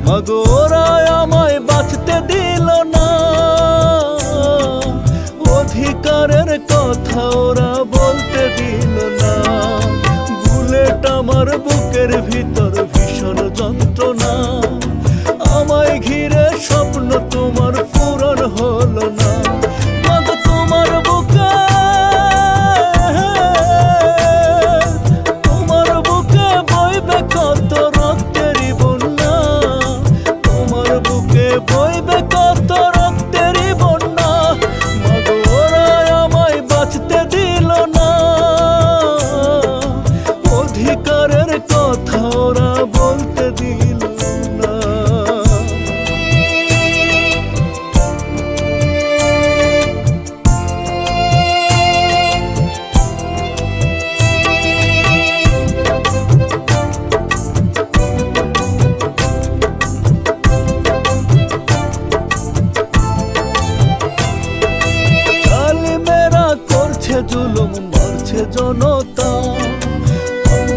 মাগো ওরা আমায় বাঁচতে দিল না, অধিকারের কথা ওরা বলতে দিল না। বুলেট আমার বুকের ভিতর ভীষণ যন্ত্রণা, আমায় ঘিরে স্বপ্ন তোমার পূরণ হলো না। মাগো তোমার বুকে বইবে কত রক্তেরই বন্যা, তোমার বুকে বইবে কত রক্তেরই বন্যা। মাগো ওরা আমায় বাঁচতে দিল না, অধিকারের কথা ওরা বলতে দিল না। জুলুম মারছে জনতা,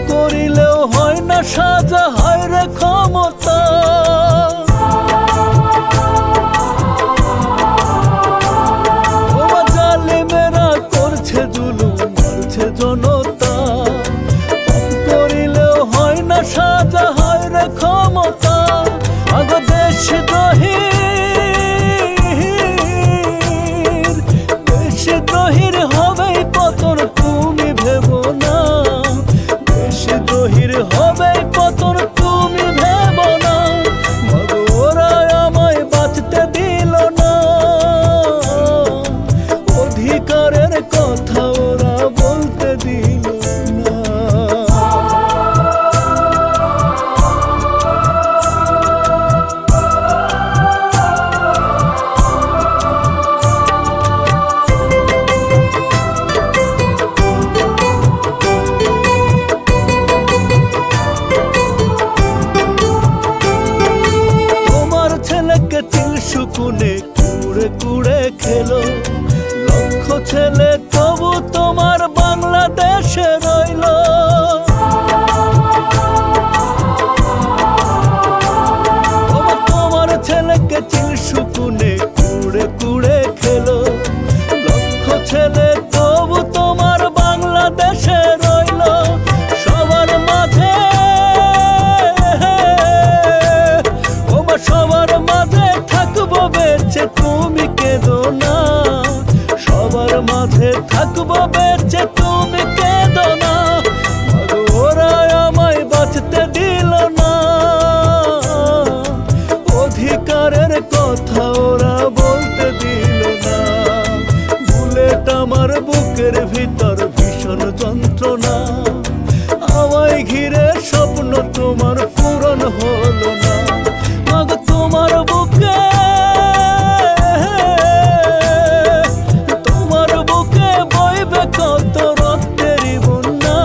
করিলেও হয় না সাজা, হয় রে ক্ষমতা। জালিমেরা করছে জুলুম মারছে জনতা, করিলেও হয় না সাজা, হয় রে ক্ষমতা। আগো দেশদ্রোহী দেশদ্রোহীর হবে পতন তুমি ভেবো না, দেশদ্রোহীর হবে পতন তুমি ভেবো না। মাগো ওরা আমায় বাঁচতে দিল না, অধিকারের কথা ওরা বলতে দিল না। শুকুনে কুড়ে কুড়ে খেলো লক্ষ ছেলে, তবু তোমার বাংলাদেশে রইল। তোমার ছেলেকে চিল শুকুনে কুড়ে কুড়ে খেলো লক্ষ ছেলে, তবু তোমার বাংলাদেশে রইল। সবার মাঝে সবার মাঝে থাকবো বেঁচে তুমি কেঁদো না, সবার মাঝে থাকবো বেঁচে তুমি কেঁদো না। মাগো ওরা আমায় বাঁচতে দিল না, অধিকারের কথা ওরা বলতে দিল না। বুলেট আমার বুকের ভিতর ভীষণ যন্ত্রণা, আমায় ঘিরে স্বপ্ন তোমার পূরণ হলো না। মাগো তোমার বুকে বইবে কত রক্তেরই বন্যা,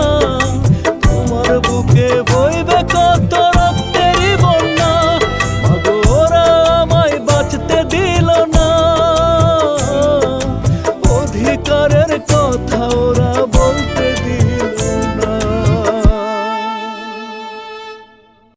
তোমার বুকে বইবে কত রক্তেরই বন্যা। মাগো ওরা আমায় বাঁচতে দিল না, অধিকারের কথা ওরা